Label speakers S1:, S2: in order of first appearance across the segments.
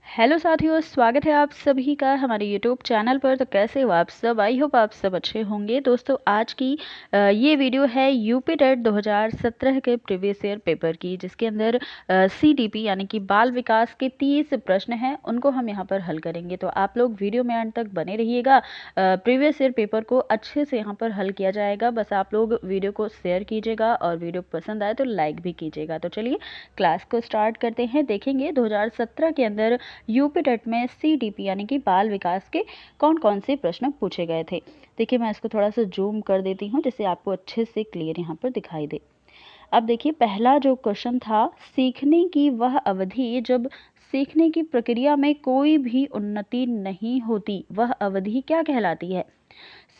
S1: Hello साथियों, स्वागत है आप सभी का हमारे यूट्यूब चैनल पर। तो कैसे हो आप सब? आई होप आप सब अच्छे होंगे। दोस्तों, आज की ये वीडियो है यूपी टेट 2017 के प्रीवियस ईयर पेपर की, जिसके अंदर सीडीपी यानी कि बाल विकास के 30 प्रश्न हैं, उनको हम यहाँ पर हल करेंगे। तो आप लोग वीडियो में अंत तक बने रहिएगा। प्रीवियस ईयर पेपर को अच्छे से यहाँ पर हल किया जाएगा। बस आप लोग वीडियो को शेयर कीजिएगा और वीडियो पसंद आए तो लाइक भी कीजिएगा। तो चलिए क्लास को स्टार्ट करते हैं। देखेंगे 2017 के अंदर यूपी टेट में सीडीपी यानी कि बाल विकास के कौन कौन से प्रश्न पूछे गए थे। देखिए, मैं इसको थोड़ा सा जूम कर देती हूँ जिससे आपको अच्छे से क्लियर यहाँ पर दिखाई दे। अब देखिए, पहला जो क्वेश्चन था, सीखने की वह अवधि जब सीखने की प्रक्रिया में कोई भी उन्नति नहीं होती, वह अवधि क्या कहलाती है?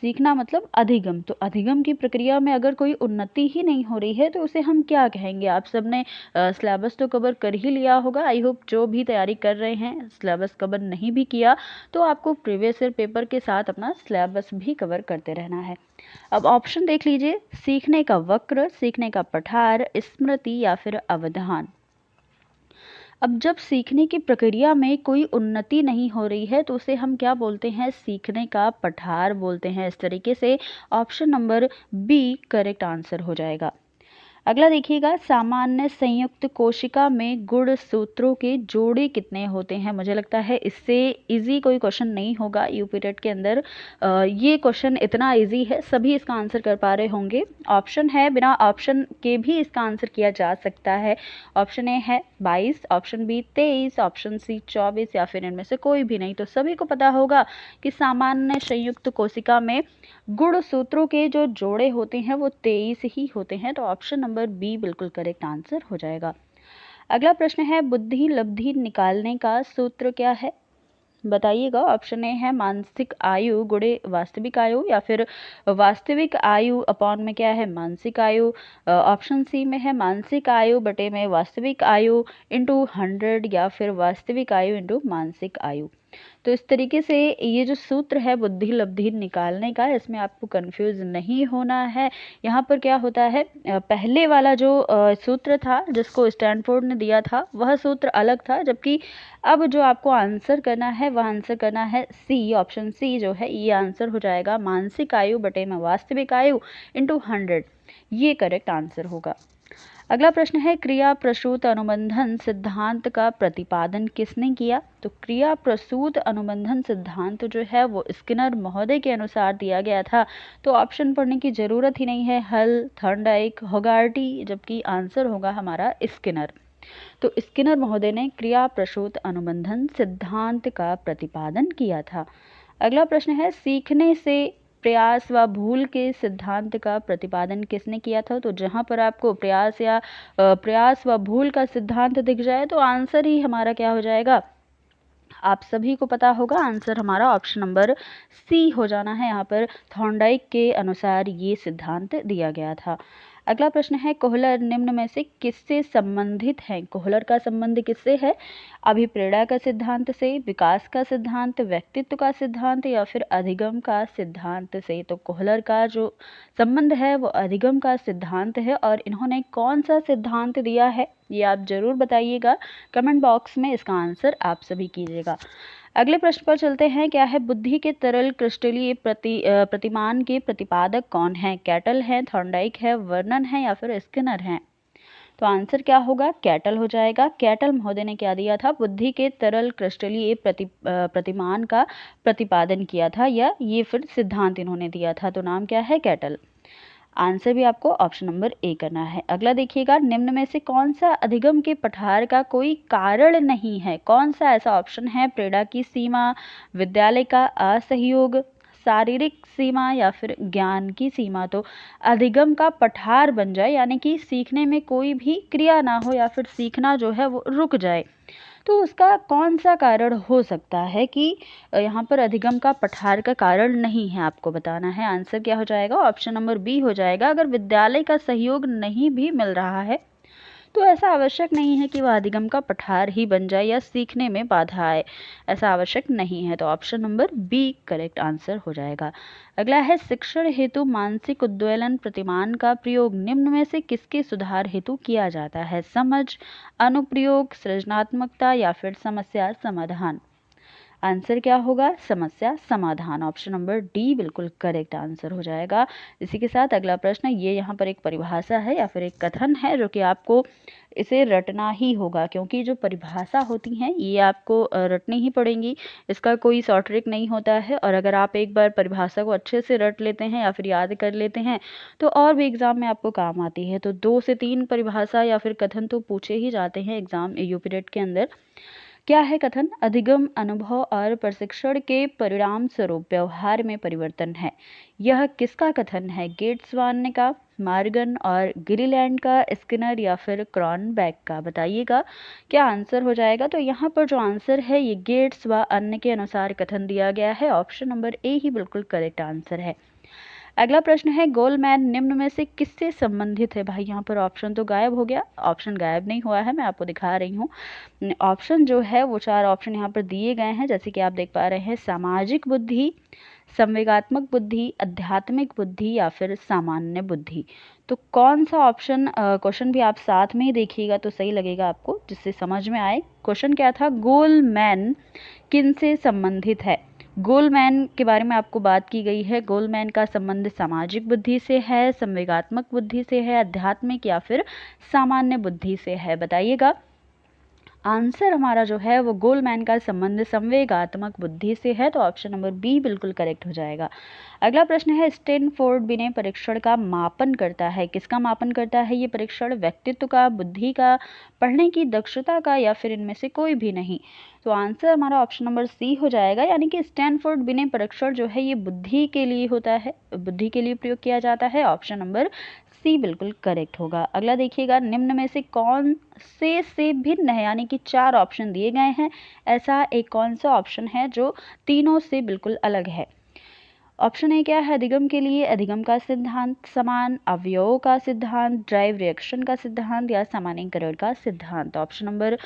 S1: सीखना मतलब अधिगम। तो अधिगम की प्रक्रिया में अगर कोई उन्नति ही नहीं हो रही है तो उसे हम क्या कहेंगे? आप सबने सिलेबस तो कवर कर ही लिया होगा। आई होप जो भी तैयारी कर रहे हैं, सिलेबस कवर नहीं भी किया तो आपको प्रीवियस ईयर पेपर के साथ अपना सिलेबस भी कवर करते रहना है। अब ऑप्शन देख लीजिए, सीखने का वक्र, सीखने का पठार, स्मृति या फिर अवधान। अब जब सीखने की प्रक्रिया में कोई उन्नति नहीं हो रही है तो उसे हम क्या बोलते हैं? सीखने का पठार बोलते हैं। इस तरीके से option number B correct answer हो जाएगा। अगला देखिएगा, सामान्य संयुक्त कोशिका में गुणसूत्रों के जोड़े कितने होते हैं? मुझे लगता है इससे इजी कोई क्वेश्चन नहीं होगा यूपी टेट के अंदर। ये क्वेश्चन इतना इजी है, सभी इसका आंसर कर पा रहे होंगे। ऑप्शन है, बिना ऑप्शन के भी इसका आंसर किया जा सकता है। ऑप्शन ए है 22, ऑप्शन बी 23, ऑप्शन सी 24 या फिर इनमें से कोई भी नहीं। तो सभी को पता होगा कि सामान्य संयुक्त कोशिका में गुणसूत्रों के जो जोड़े होते हैं वो 23 ही होते हैं। तो ऑप्शन नंबर बी बिल्कुल करेक्ट आंसर हो जाएगा। अगला प्रश्न है, बुद्धि लब्धि निकालने का सूत्र क्या है? बताइएगा। ऑप्शन ए है मानसिक आयु गुणे वास्तविक आयु, या फिर वास्तविक आयु अपॉन में क्या है? मानसिक आयु। ऑप्शन सी में है मानसिक आयु बटे में वास्तविक आयु इंटू 100, या फिर वास्तविक आयु इंटू मानसिक आयु। तो इस तरीके से ये जो सूत्र है बुद्धि लब्धि निकालने का, इसमें आपको कंफ्यूज नहीं होना है। यहाँ पर क्या होता है, पहले वाला जो सूत्र था जिसको स्टैनफोर्ड ने दिया था वह सूत्र अलग था, जबकि अब जो आपको आंसर करना है वह आंसर करना है सी। ऑप्शन सी जो है ये आंसर हो जाएगा, मानसिक आयु बटे में वास्तविक आयु इंटू 100। ये करेक्ट आंसर होगा। अगला प्रश्न है, क्रिया प्रसूत अनुबंधन सिद्धांत का प्रतिपादन किसने किया? तो क्रिया प्रसूत अनुबंधन सिद्धांत जो है वो स्किनर महोदय के अनुसार दिया गया था। तो ऑप्शन पढ़ने की जरूरत ही नहीं है, हल, थॉर्नडाइक, होगार्टी, जबकि आंसर होगा हमारा स्किनर। तो स्किनर महोदय ने क्रिया प्रसूत अनुबंधन सिद्धांत का प्रतिपादन किया था। अगला प्रश्न है, सीखने से प्रयास व भूल के सिद्धांत का प्रतिपादन किसने किया था? तो जहां पर आपको प्रयास या प्रयास व भूल का सिद्धांत दिख जाए तो आंसर ही हमारा क्या हो जाएगा? आप सभी को पता होगा, आंसर हमारा ऑप्शन नंबर सी हो जाना है। यहाँ पर थॉर्नडाइक के अनुसार ये सिद्धांत दिया गया था। अगला प्रश्न है, कोहलर निम्न में से किससे संबंधित है? कोहलर का संबंध किससे है? अभिप्रेरणा का सिद्धांत से, विकास का सिद्धांत, व्यक्तित्व का सिद्धांत या फिर अधिगम का सिद्धांत से? तो कोहलर का जो संबंध है वो अधिगम का सिद्धांत है। और इन्होंने कौन सा सिद्धांत दिया है ये आप जरूर बताइएगा, कमेंट बॉक्स में इसका आंसर आप सभी कीजिएगा। अगले प्रश्न पर चलते हैं, क्या है? बुद्धि के तरल क्रिस्टलीय प्रतिमान के प्रतिपादक कौन है? कैटल है, थॉर्नडाइक है, वर्नन है या फिर स्किनर है? तो आंसर क्या होगा? कैटल हो जाएगा। कैटल महोदय ने क्या दिया था? बुद्धि के तरल क्रिस्टलीय प्रतिमान का प्रतिपादन किया था, या ये फिर सिद्धांत इन्होंने दिया था। तो नाम क्या है? कैटल। आंसर भी आपको ऑप्शन नंबर ए करना है। अगला देखिएगा, निम्न में से कौन सा अधिगम के पठार का कोई कारण नहीं है? कौन सा ऐसा ऑप्शन है? प्रेरणा की सीमा, विद्यालय का असहयोग, शारीरिक सीमा या फिर ज्ञान की सीमा। तो अधिगम का पठार बन जाए यानी कि सीखने में कोई भी क्रिया ना हो या फिर सीखना जो है वो रुक जाए, तो उसका कौन सा कारण हो सकता है कि यहाँ पर अधिगम का पठार का कारण नहीं है? आपको बताना है। आंसर क्या हो जाएगा? ऑप्शन नंबर बी हो जाएगा। अगर विद्यालय का सहयोग नहीं भी मिल रहा है तो ऐसा आवश्यक नहीं है कि वह अधिगम का पठार ही बन जाए या सीखने में बाधा आए, ऐसा आवश्यक नहीं है। तो option number B correct answer हो जाएगा। अगला है शिक्षण हेतु मानसिक उद्वेलन प्रतिमान का प्रयोग निम्न में से किसके सुधार हेतु किया जाता है? समझ, अनुप्रयोग, सृजनात्मकता या फिर समस्या समाधान। आंसर क्या होगा? समस्या समाधान। ऑप्शन नंबर डी बिल्कुल करेक्ट आंसर हो जाएगा। इसी के साथ अगला प्रश्न, ये यहाँ पर एक परिभाषा है या फिर एक कथन है जो कि आपको इसे रटना ही होगा, क्योंकि जो परिभाषा होती हैं ये आपको रटनी ही पड़ेंगी, इसका कोई शॉर्ट ट्रिक नहीं होता है। और अगर आप एक बार परिभाषा को अच्छे से रट लेते हैं या फिर याद कर लेते हैं तो और भी एग्जाम में आपको काम आती है। तो 2 से 3 परिभाषा या फिर कथन तो पूछे ही जाते हैं एग्जाम यूपी टेट के अंदर। क्या है कथन? अधिगम, अनुभव और प्रशिक्षण के परिणाम स्वरूप व्यवहार में परिवर्तन है। यह किसका कथन है? गेट्सवान का, मार्गन और गिरीलैंड का, स्किनर या फिर क्रॉनबैक का? बताइएगा क्या आंसर हो जाएगा। तो यहाँ पर जो आंसर है ये गेट्स व अन्य के अनुसार कथन दिया गया है। ऑप्शन नंबर ए ही बिल्कुल करेक्ट आंसर है। अगला प्रश्न है गोलमैन निम्न में से किससे संबंधित है? भाई यहाँ पर ऑप्शन तो गायब हो गया, ऑप्शन गायब नहीं हुआ है, मैं आपको दिखा रही हूँ। ऑप्शन जो है वो 4 ऑप्शन यहाँ पर दिए गए हैं, जैसे कि आप देख पा रहे हैं, सामाजिक बुद्धि, संवेगात्मक बुद्धि, आध्यात्मिक बुद्धि या फिर सामान्य बुद्धि। तो कौन सा ऑप्शन, क्वेश्चन भी आप साथ में ही देखिएगा तो सही लगेगा आपको, जिससे समझ में आए। क्वेश्चन क्या था? गोलमैन किन से संबंधित है? गोलमैन के बारे में आपको बात की गई है। गोलमैन का संबंध सामाजिक बुद्धि से है, संवेगात्मक बुद्धि से है, आध्यात्मिक या फिर सामान्य बुद्धि से है? बताइएगा। आंसर हमारा जो है वो गोलमैन का संबंध संवेगात्मक बुद्धि से है। तो ऑप्शन नंबर बी बिल्कुल करेक्ट हो जाएगा। अगला प्रश्न है स्टैनफोर्ड बिने परीक्षण का मापन करता है। किसका मापन करता है ये परीक्षण? व्यक्तित्व का, बुद्धि का, पढ़ने की दक्षता का या फिर इनमें से कोई भी नहीं? तो आंसर हमारा ऑप्शन नंबर सी हो जाएगा, यानी कि स्टैनफोर्ड बिने परीक्षण जो है ये बुद्धि के लिए होता है, बुद्धि के लिए प्रयोग किया जाता है। ऑप्शन नंबर सी बिल्कुल करेक्ट होगा। अगला देखिएगा, निम्न में से कौन से भिन्न है, यानी कि 4 ऑप्शन दिए गए हैं, ऐसा एक कौन सा ऑप्शन है जो तीनों से बिल्कुल अलग है? ऑप्शन ए क्या है? अधिगम के लिए अधिगम का सिद्धांत, समान अवयवों का सिद्धांत, ड्राइव रिएक्शन का सिद्धांत या सामान्यीकरण का सिद्धांत। ऑप्शन नंबर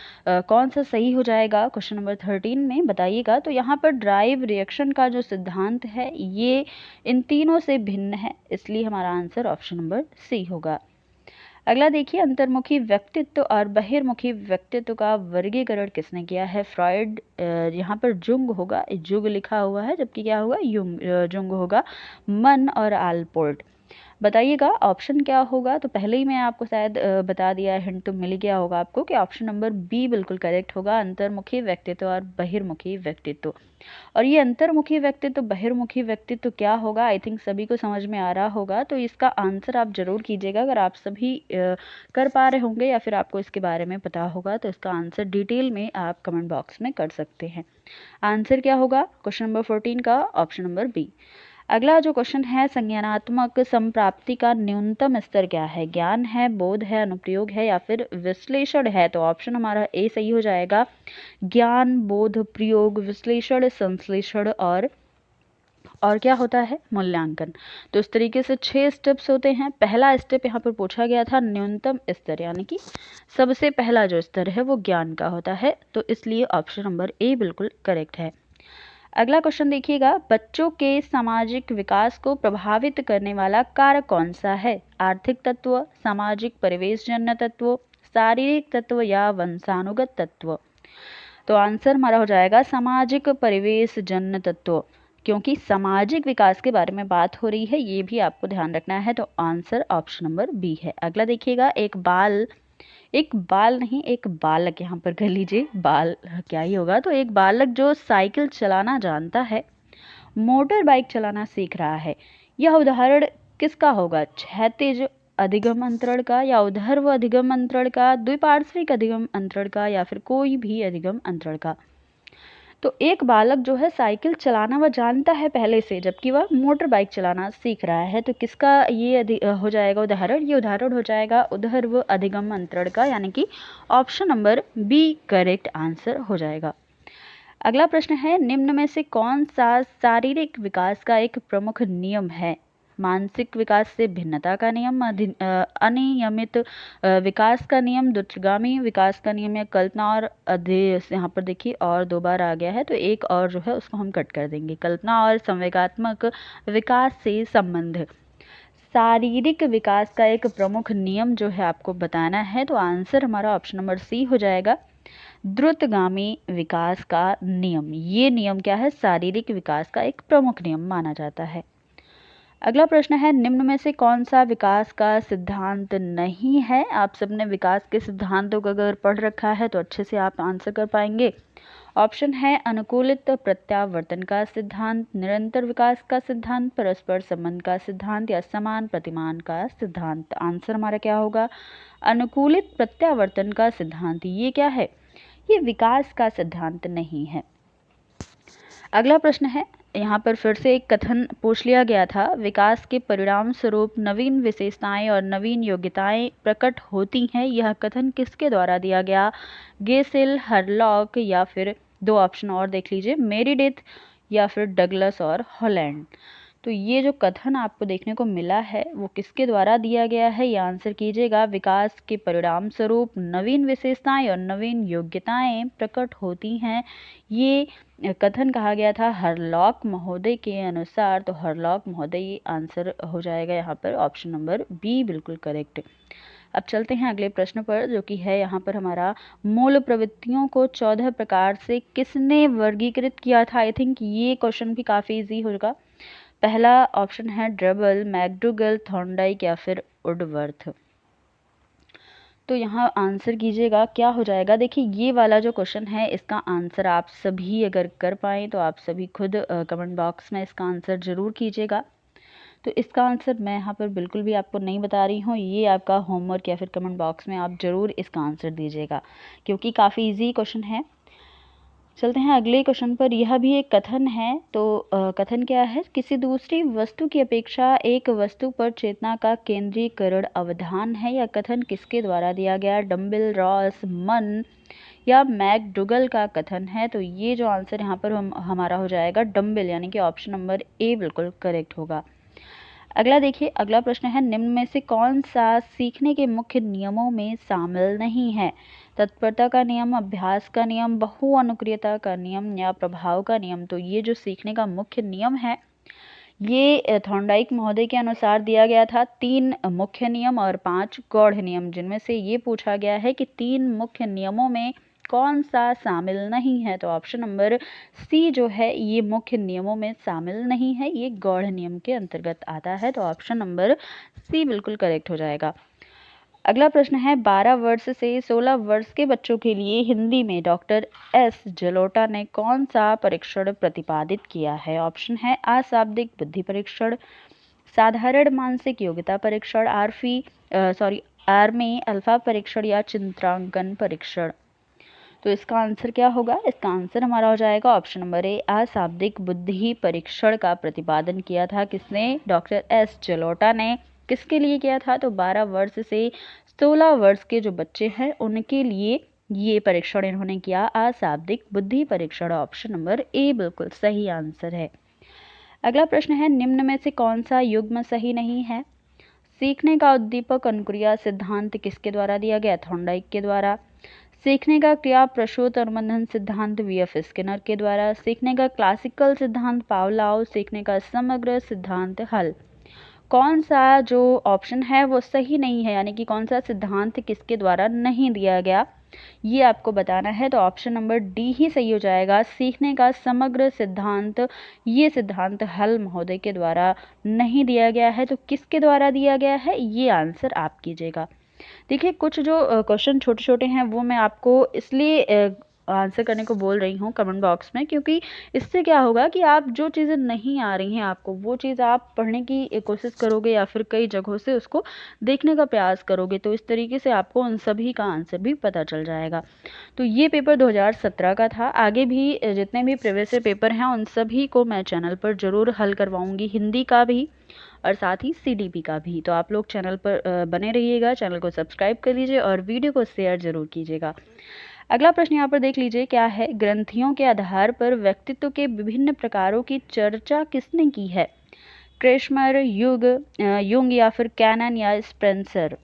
S1: कौन सा सही हो जाएगा क्वेश्चन नंबर 13 में? बताइएगा। तो यहाँ पर ड्राइव रिएक्शन का जो सिद्धांत है ये इन तीनों से भिन्न है, इसलिए हमारा आंसर ऑप्शन नंबर सी होगा। अगला देखिए, अंतर्मुखी व्यक्तित्व और बहिर्मुखी व्यक्तित्व का वर्गीकरण किसने किया है? फ्रॉइड, यहाँ पर जुंग होगा, जुग लिखा हुआ है जबकि क्या होगा? जुंग होगा। मन और आलपोर्ट। बताइएगा ऑप्शन क्या होगा। तो पहले ही मैं आपको शायद बता दिया, हिंट तो मिल गया होगा आपको कि ऑप्शन नंबर बी बिल्कुल करेक्ट होगा, अंतर्मुखी व्यक्तित्व और बहिर्मुखी व्यक्तित्व। और ये अंतर्मुखी व्यक्तित्व, बहिर्मुखी व्यक्तित्व क्या होगा, आई थिंक सभी को समझ में आ रहा होगा। तो इसका आंसर आप जरूर कीजिएगा, अगर आप सभी कर पा रहे होंगे या फिर आपको इसके बारे में पता होगा तो इसका आंसर डिटेल में आप कमेंट बॉक्स में कर सकते हैं। आंसर क्या होगा क्वेश्चन नंबर 14 का? Option number B. अगला जो क्वेश्चन है, संज्ञानात्मक संप्राप्ति का न्यूनतम स्तर क्या है? ज्ञान है, बोध है, अनुप्रयोग है या फिर विश्लेषण है? तो ऑप्शन हमारा ए सही हो जाएगा। ज्ञान, बोध, प्रयोग, विश्लेषण, संश्लेषण और क्या होता है? मूल्यांकन। तो इस तरीके से 6 स्टेप्स होते हैं। पहला स्टेप यहाँ पर पूछा गया था न्यूनतम स्तर, यानी कि सबसे पहला जो स्तर है वो ज्ञान का होता है, तो इसलिए ऑप्शन नंबर ए बिल्कुल करेक्ट है। अगला क्वेश्चन देखिएगा, बच्चों के सामाजिक विकास को प्रभावित करने वाला कारक कौन सा है? आर्थिक तत्व, सामाजिक परिवेशजन्य तत्व, शारीरिक तत्व या वंशानुगत तत्व? तो आंसर हमारा हो जाएगा सामाजिक परिवेशजन्य तत्व, क्योंकि सामाजिक विकास के बारे में बात हो रही है, ये भी आपको ध्यान रखना है। तो आंसर ऑप्शन नंबर बी है। अगला देखिएगा, एक बाल नहीं, एक बालक, यहाँ पर कर लीजिए, बाल क्या ही होगा। तो एक बालक जो साइकिल चलाना जानता है, मोटर बाइक चलाना सीख रहा है, यह उदाहरण किसका होगा? क्षैतिज अधिगम अंतरण का या ऊर्ध्व अधिगम अंतरण का, द्विपार्श्विक अधिगम अंतरण का या फिर कोई भी अधिगम अंतरण का? तो एक बालक जो है साइकिल चलाना वह जानता है पहले से, जबकि वह मोटर बाइक चलाना सीख रहा है। तो किसका ये हो जाएगा उदाहरण? ये उदाहरण हो जाएगा ऊर्ध्व अधिगम अंतरण का, यानी कि option number B correct answer हो जाएगा। अगला प्रश्न है, निम्न में से कौन सा शारीरिक विकास का एक प्रमुख नियम है? मानसिक विकास से भिन्नता का नियम, अनियमित विकास का नियम, द्रुतगामी विकास का नियम या कल्पना और अध्यय। यहाँ पर देखिए और 2 बार आ गया है, तो एक और जो है उसको हम कट कर देंगे। कल्पना और संवेगात्मक विकास से संबंध। शारीरिक विकास का एक प्रमुख नियम जो है आपको बताना है, तो आंसर हमारा ऑप्शन नंबर सी हो जाएगा, द्रुतगामी विकास का नियम। ये नियम क्या है? शारीरिक विकास का एक प्रमुख नियम माना जाता है। अगला प्रश्न है, निम्न में से कौन सा विकास का सिद्धांत नहीं है? आप सबने विकास के सिद्धांतों को अगर पढ़ रखा है तो अच्छे से आप आंसर कर पाएंगे। ऑप्शन है अनुकूलित प्रत्यावर्तन का सिद्धांत, निरंतर विकास का सिद्धांत, परस्पर संबंध का सिद्धांत या समान प्रतिमान का सिद्धांत। आंसर हमारा क्या होगा? अनुकूलित प्रत्यावर्तन का सिद्धांत। ये क्या है? ये विकास का सिद्धांत नहीं है। अगला प्रश्न है, यहाँ पर फिर से एक कथन पूछ लिया गया था, विकास के परिणाम स्वरूप नवीन विशेषताएं और नवीन योग्यताएं प्रकट होती हैं। यह कथन किसके द्वारा दिया गया? गेसेल, हरलॉक या फिर 2 ऑप्शन और देख लीजिए, मेरीडेथ या फिर डगलस और हॉलैंड। तो ये जो कथन आपको देखने को मिला है वो किसके द्वारा दिया गया है? ये आंसर कीजिएगा। विकास के परिणाम स्वरूप नवीन विशेषताएं और नवीन योग्यताएं प्रकट होती हैं, ये कथन कहा गया था हरलॉक महोदय के अनुसार। तो हरलॉक महोदय आंसर हो जाएगा यहाँ पर ऑप्शन नंबर बी बिल्कुल करेक्ट। अब चलते हैं अगले प्रश्न पर, जो कि है यहाँ पर हमारा, मूल प्रवृत्तियों को 14 प्रकार से किसने वर्गीकृत किया था? आई थिंक ये क्वेश्चन भी काफ़ी इजी होगा। पहला ऑप्शन है ड्रबल, मैकडूगल, थॉर्नडाइक या फिर वुडवर्थ। तो यहाँ आंसर कीजिएगा क्या हो जाएगा। देखिए ये वाला जो क्वेश्चन है इसका आंसर आप सभी अगर कर पाएँ तो आप सभी खुद कमेंट बॉक्स में इसका आंसर ज़रूर कीजिएगा। तो इसका आंसर मैं यहाँ पर बिल्कुल भी आपको नहीं बता रही हूँ, ये आपका होमवर्क या फिर कमेंट बॉक्स में आप ज़रूर इसका आंसर दीजिएगा, क्योंकि काफ़ी इजी क्वेश्चन है। चलते हैं अगले क्वेश्चन पर। यह भी एक कथन है, तो कथन क्या है? किसी दूसरी वस्तु की अपेक्षा एक वस्तु पर चेतना का केंद्रीकरण अवधान है। यह कथन किसके द्वारा दिया गया? डम्बिल, रॉस, मन या मैकडूगल का कथन है। तो ये जो आंसर यहाँ पर हमारा हो जाएगा डम्बिल, यानी कि ऑप्शन नंबर ए बिल्कुल करेक्ट होगा। अगला देखिए, अगला प्रश्न है, निम्न में से कौन सा सीखने के मुख्य नियमों में शामिल नहीं है? तत्परता का नियम, अभ्यास का नियम, बहुअनुक्रियता का नियम या प्रभाव का नियम। तो ये जो सीखने का मुख्य नियम है ये थॉर्नडाइक महोदय के अनुसार दिया गया था। 3 मुख्य नियम और 5 गौड़ नियम, जिनमें से ये पूछा गया है कि 3 मुख्य नियमों में कौन सा शामिल नहीं है? तो ऑप्शन नंबर सी जो है ये मुख्य नियमों में शामिल नहीं है, ये गौड़ नियम के अंतर्गत आता है। तो ऑप्शन नंबर सी बिल्कुल करेक्ट हो जाएगा। अगला प्रश्न है, 12 वर्ष से 16 वर्ष के बच्चों के लिए हिंदी में डॉक्टर एस जलोटा ने कौन सा परीक्षण प्रतिपादित किया है? ऑप्शन है अशाब्दिक बुद्धि परीक्षण, साधारण मानसिक योग्यता परीक्षण, आर्मी अल्फा परीक्षण या चित्रांकन परीक्षण। तो इसका आंसर क्या होगा? इसका आंसर हमारा हो जाएगा ऑप्शन नंबर ए, अशाब्दिक बुद्धि परीक्षण का प्रतिपादन किया था किसने? डॉक्टर एस जलोटा ने। किसके लिए किया था? तो 12 वर्ष से 16 वर्ष के जो बच्चे हैं उनके लिए ये परीक्षण इन्होंने किया, अशाब्दिक बुद्धि परीक्षण। ऑप्शन नंबर ए बिल्कुल सही आंसर है। अगला प्रश्न है, निम्न में से कौन सा युग्म सही नहीं है? सीखने का उद्दीपक अनुक्रिया सिद्धांत किसके द्वारा दिया गया? थॉर्नडाइक के द्वारा। सीखने का क्रिया प्रसूत अनुबंधन सिद्धांत वी.एफ. स्किनर के द्वारा। सीखने का क्लासिकल सिद्धांत पावलोव। सीखने का समग्र सिद्धांत हल। कौन सा जो ऑप्शन है वो सही नहीं है, यानी कि कौन सा सिद्धांत किसके द्वारा नहीं दिया गया, ये आपको बताना है। तो ऑप्शन नंबर डी ही सही हो जाएगा, सीखने का समग्र सिद्धांत। ये सिद्धांत हल महोदय के द्वारा नहीं दिया गया है। तो किसके द्वारा दिया गया है, ये आंसर आप कीजिएगा। देखिए कुछ जो क्वेश्चन छोटे छोटे हैं वो मैं आपको इसलिए आंसर करने को बोल रही हूँ कमेंट बॉक्स में, क्योंकि इससे क्या होगा कि आप जो चीज़ें नहीं आ रही हैं आपको, वो चीज़ आप पढ़ने की कोशिश करोगे या फिर कई जगहों से उसको देखने का प्रयास करोगे, तो इस तरीके से आपको उन सभी का आंसर भी पता चल जाएगा। तो ये पेपर 2017 का था। आगे भी जितने भी प्रीवियस पेपर हैं उन सभी को मैं चैनल पर ज़रूर हल करवाऊँगी, हिंदी का भी और साथ ही सीडीपी का भी। तो आप लोग चैनल पर बने रहिएगा, चैनल को सब्सक्राइब कर लीजिए और वीडियो को शेयर जरूर कीजिएगा। अगला प्रश्न यहाँ पर देख लीजिए क्या है, ग्रंथियों के आधार पर व्यक्तित्व के विभिन्न प्रकारों की चर्चा किसने की है? क्रेशमर, युंग या फिर कैनन या स्पेंसर,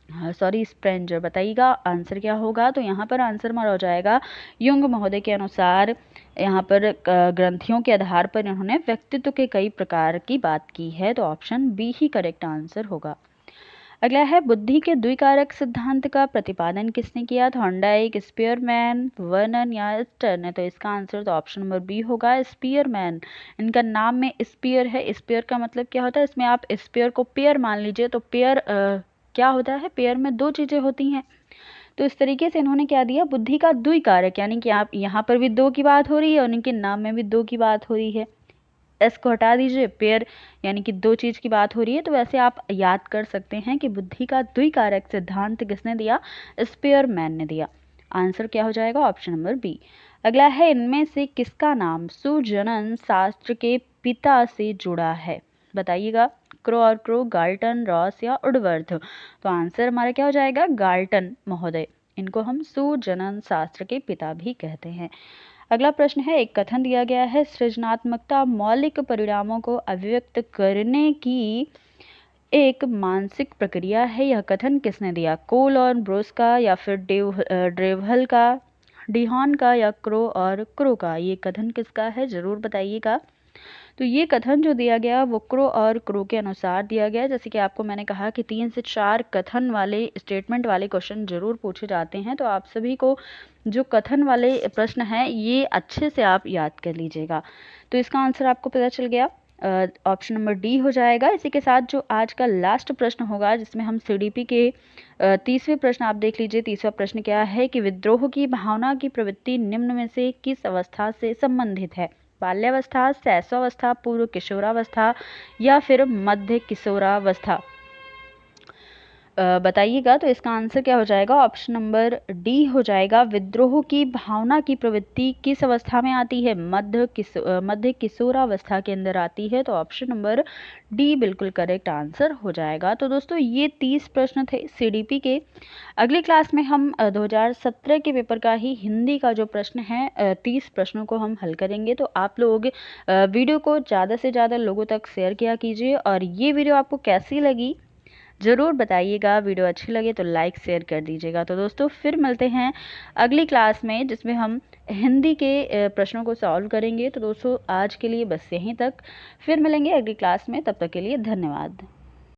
S1: स्प्रेंजर। बताइएगा आंसर क्या होगा। तो यहाँ पर आंसर हमारा हो जाएगा युंग महोदय के अनुसार यहाँ पर ग्रंथियों के आधार पर इन्होंने व्यक्तित्व के कई प्रकार की बात की है, तो ऑप्शन बी ही करेक्ट आंसर होगा। अगला है बुद्धि के द्विकारक सिद्धांत का प्रतिपादन किसने किया। थॉर्नडाइक, स्पीयरमैन, वर्नन या स्टर्न। तो इसका आंसर तो ऑप्शन नंबर बी होगा, स्पीयरमैन। इनका नाम में स्पीयर है, स्पीयर का मतलब क्या होता है, इसमें आप स्पीयर को पेयर मान लीजिए, तो पेयर क्या होता है, पेयर में दो चीजें होती हैं। तो इस तरीके से इन्होंने क्या दिया, बुद्धि का द्विकारक, यानी कि आप यहाँ पर भी दो की बात हो रही है और इनके नाम में भी दो की बात हो रही है। एस को हटा दीजिए, पेयर यानी कि दो चीज की बात हो रही है, तो वैसे आप याद कर सकते हैं कि बुद्धि का द्विकारक सिद्धांत किसने दिया, स्पीयरमैन ने दिया। आंसर क्या हो जाएगा, ऑप्शन नंबर बी। अगला है इनमें से किसका नाम सुजनन शास्त्र के पिता से जुड़ा है। बताइएगा, क्रो और क्रो, गाल्टन, रॉस या उडवर्थ। तो आंसर हमारा क्या हो जाएगा, गाल्टन महोदय। इनको हम सुजनन शास्त्र के पिता भी कहते हैं। अगला प्रश्न है, एक कथन दिया गया है, सृजनात्मकता मौलिक परिणामों को अभिव्यक्त करने की एक मानसिक प्रक्रिया है। यह कथन किसने दिया, कोल और ब्रोस का या फिर ड्रेवहल का, डिहॉन का या क्रो और क्रो का। ये कथन किसका है, जरूर बताइएगा। तो ये कथन जो दिया गया वो क्रो और क्रो के अनुसार दिया गया। जैसे कि आपको मैंने कहा कि 3 से 4 कथन वाले स्टेटमेंट वाले क्वेश्चन जरूर पूछे जाते हैं, तो आप सभी को जो कथन वाले प्रश्न हैं ये अच्छे से आप याद कर लीजिएगा। तो इसका आंसर आपको पता चल गया, ऑप्शन नंबर डी हो जाएगा। इसी के साथ जो आज का लास्ट प्रश्न होगा, जिसमें हम सीडीपी के 30वें प्रश्न आप देख लीजिए। 30वां प्रश्न क्या है कि विद्रोह की भावना की प्रवृत्ति निम्न में से किस अवस्था से संबंधित है। बाल्यावस्था, शैशवावस्था, पूर्व किशोरावस्था या फिर मध्य किशोरावस्था। बताइएगा। तो इसका आंसर क्या हो जाएगा, ऑप्शन नंबर डी हो जाएगा। विद्रोह की भावना की प्रवृत्ति किस अवस्था में आती है, मध्य किशोरावस्था के अंदर आती है। तो ऑप्शन नंबर डी बिल्कुल करेक्ट आंसर हो जाएगा। तो दोस्तों ये 30 प्रश्न थे सीडीपी के। अगली क्लास में हम 2017 के पेपर का ही हिंदी का जो प्रश्न है 30 प्रश्नों को हम हल करेंगे। तो आप लोग वीडियो को ज़्यादा से ज़्यादा लोगों तक शेयर किया कीजिए, और ये वीडियो आपको कैसी लगी ज़रूर बताइएगा। वीडियो अच्छी लगे तो लाइक शेयर कर दीजिएगा। तो दोस्तों फिर मिलते हैं अगली क्लास में, जिसमें हम हिंदी के प्रश्नों को सॉल्व करेंगे। तो दोस्तों आज के लिए बस यहीं तक, फिर मिलेंगे अगली क्लास में, तब तक के लिए धन्यवाद।